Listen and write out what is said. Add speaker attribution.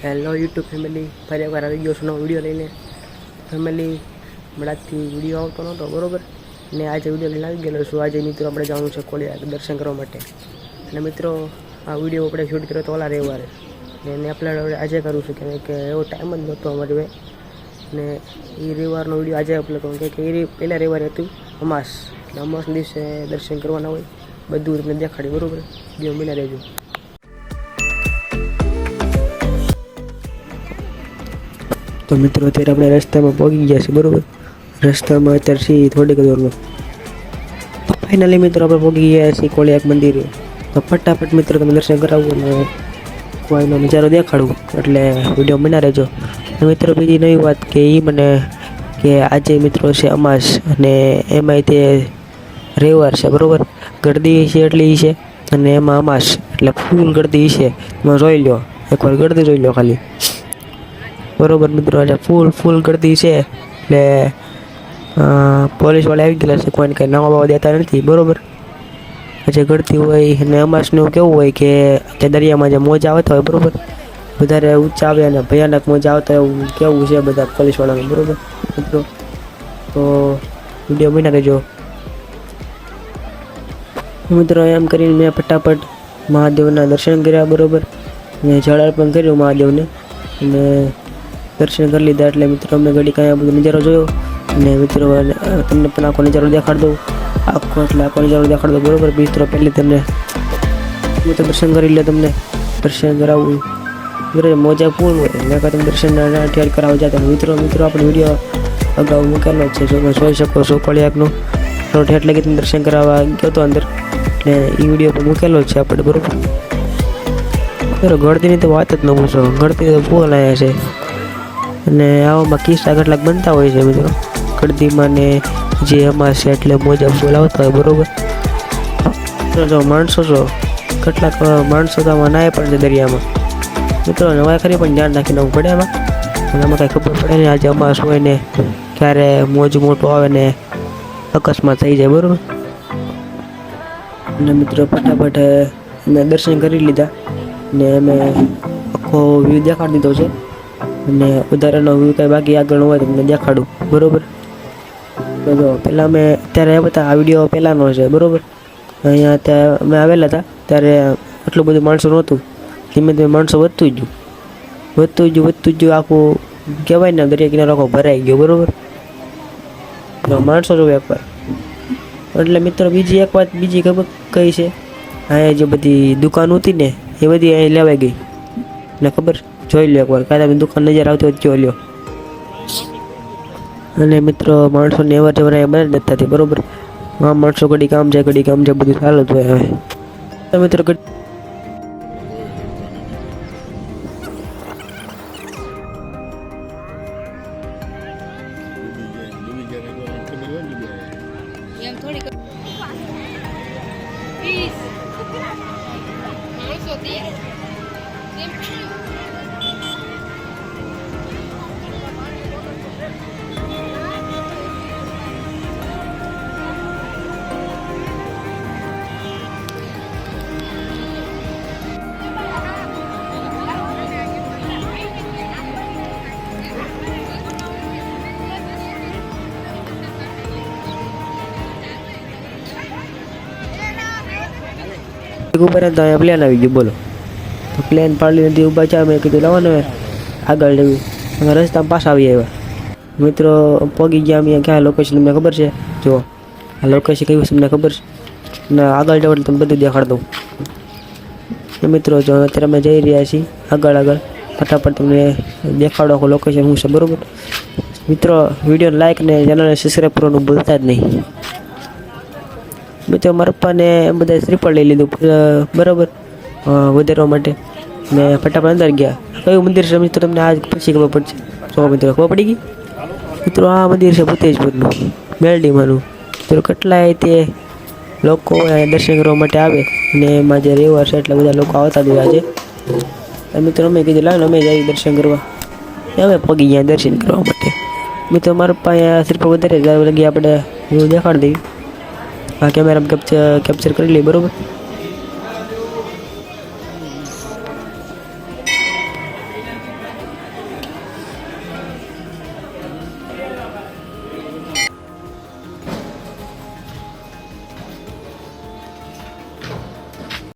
Speaker 1: Hello YouTube family, ફરી એકવાર આવી ગયો છું નવો વિડીયો લઈને. ફેમિલી, હમણાંથી વિડીયો આવતો નહોતો બરાબર, ને આજે વિડીયો લઈને આવી ગયેલો છું. આજે મિત્રો આપણે જવાનું છે કોળિયા દર્શન કરવા માટે. અને મિત્રો આ વિડીયો આપણે શૂટ કર્યો તો ઓલા રવિવારે, ને એને અપલોડ આજે કરું છું, કેમ કે એવો ટાઈમ જ નહોતો અમારી ભાઈ. ને એ રવિવારનો વિડીયો આજે અપલોડ કરું, કે એ પહેલાં રવિવારે હતું અમાસ, એટલે અમાસના દિવસે દર્શન કરવાના હોય, બધું તમને દેખાડી બરાબર. વિડીયો બના રહેજો. તો મિત્રો અત્યારે આપણે રસ્તામાં પહોંચી ગયા છીએ બરાબર. રસ્તામાં અત્યારે છીએ થોડીક દૂરમાં. તો ફાઇનલી મિત્રો આપણે પહોંચી ગયા છીએ કોળિયાક મંદિરે. તો ફટાફટ મિત્રો તમે દર્શન કરાવવું અને કોઈનો નજારો દેખાડવું, એટલે વિડીયો બના રહેજો. મિત્રો બીજી નવી વાત કે એ મને કે આજે મિત્રો છે અમાસ, અને એમાંય તે રવિવાર છે બરાબર. ગરદી છે એટલી છે, અને એમાં અમાસ એટલે ફૂલ ગરદી છે. તમે જોઈ લો, એકવાર ગરદી જોઈ લો ખાલી બરોબર મિત્રો. એટલે ફૂલ ગરદી છે, એટલે પોલીસવાળા આવી ગયેલા છે, કોઈને કંઈ નવા બાવા દેતા નથી બરાબર. પછી ગળતી હોય અને અમાસનું કેવું હોય કે દરિયામાં જે મોજા આવતા હોય બરાબર, વધારે ઊંચા આવે અને ભયાનક મોજા આવતા એવું કેવું છે બધા પોલીસવાળાનું બરાબર મિત્રો. તો વિડીયો બના રહેજો મિત્રો. એમ કરીને મેં ફટાફટ મહાદેવના દર્શન કર્યા બરાબર, ને જળ અર્પણ કર્યું મહાદેવને, અને દર્શન કરી લીધા. એટલે મિત્રો અમે ઘડી કાંઈ બધો નજારો જોયો, અને મિત્રો તમને પણ આખો નજારો દેખાડ દઉં. આખો નજારો દેખાડ દઉં બરાબર. મિત્રો પહેલી તમને મિત્રો દર્શન કરી લે, તમને દર્શન કરાવવું બરાબર. મોજા ફૂલ હોય એટલે તમે દર્શન ઠેર કરાવવા જતા મિત્રો. આપણે વિડીયો અગાઉ મૂકેલો જ છે, જો તમે જોઈ શકો છો કોળિયાકનું ઠેઠ લગી તમે દર્શન કરાવવા ગયો હતો અંદર, એટલે એ વિડીયો પણ મૂકેલો જ છે આપણે બરાબર. ગળતીની તો વાત જ ન પૂછો, ગળતી તો ફૂલ આવ્યા છે. અને આવામાં કિસ્સા કેટલાક બનતા હોય છે મિત્રો ગળદીમાં, ને જે એમાં છે એટલે મોજા ફૂલ આવતા હોય બરાબર. જો માણસો છો, કેટલાક માણસો તો આમાં નાય પણ છે દરિયામાં મિત્રો. નવા ખરી પણ ધ્યાન રાખીને આવવું પડે એમાં, અને આમાં કાંઈ ખબર પડે ને આજે અમાસ હોય ને ક્યારે મોજ મોટું આવે ને અકસ્માત થઈ જાય બરાબર. અને મિત્રો ફટાફટ અમે દર્શન કરી લીધા, ને અમે આખો વ્યૂ દેખાડી દીધો છે, અને વધારાનો વ્યૂ કાંઈ બાકી આગળ હોય તમને દેખાડું બરાબર. તો જો પહેલાં અમે અત્યારે આવ્યા હતા, આ વિડીયો પહેલાંનો છે બરાબર. અહીંયા ત્યાં અમે આવેલા હતા ત્યારે આટલું બધું માણસો નહોતું, ધીમે ધીમે માણસો વધતું જ ગયું. આખું કહેવાય ને દરિયા કિનારો આખો ભરાઈ ગયો બરાબર. માણસો જોવે એકવાર. એટલે મિત્રો બીજી એક વાત બીજી ખબર કઈ છે, અહીંયા જે બધી દુકાન હતી ને એ બધી અહીં લેવાઈ ગઈ, ને ખબર જોઈ લો એકવાર, કાંઈ તમે દુકાન નજર આવતી હોય જોઈ લો. અને મિત્રો માણસોને અવાર જવાર અહીંયા બને નથી થતી બરાબર. આ માણસો ઘડી કામ જાય બધું ચાલુ જ હોય. હવે તો મિત્રો ઉપર તો અહીંયા પ્લેન આવી ગયું બોલો. તો પ્લેન પાડી નથી ઊભા છે. મેં કીધું લાવો ને આગળ લેવું, અમે રસ્તામાં પાછા આવી આવ્યા મિત્રો. પગી ગયા અમે ક્યાં લોકેશન તમને ખબર છે? જો આ લોકેશન કયું તમને ખબર છે ને? આગળ જાવ એટલે તમને બધું દેખાડ દઉં મિત્રો. જો અત્યારે અમે જઈ રહ્યા છીએ આગળ. ફટાફટ તમને દેખાડો આખું લોકેશન શું છે બરાબર મિત્રો. વિડીયો લાઈક ને ચેનલને સબસ્ક્રાઈબ કરવાનું ભૂલતા જ નહીં મિત્રો. મારા પપ્પાને બધા શ્રીફળ લઈ લીધું બરાબર વધારવા માટે, ને ફટાફટ અંદર ગયા. કયું મંદિર છે મિત્રો તમને આજ પછી ખબર પડશે. સો મિત્રો ખબર પડી ગઈ મિત્રો. આ મંદિર છે ભૂતેશ્વરનું, મેલડીમાંનું મિત્રો. કેટલાય તે લોકો દર્શન કરવા માટે આવે, અને એમાં જે રવિવાર છે એટલે બધા લોકો આવતા જ આજે મિત્રો. અમે કીધું લાવ ને અમે જઈએ દર્શન કરવા, અમે પગી ગયા દર્શન કરવા માટે મિત્રો. મારા પપ્પા અહીંયા શ્રીફળ વધારે લગી આપણે એવું દેખાડી દઈએ. આ કેમેરામાં કેપ્ચર કરી લઈએ બરાબર.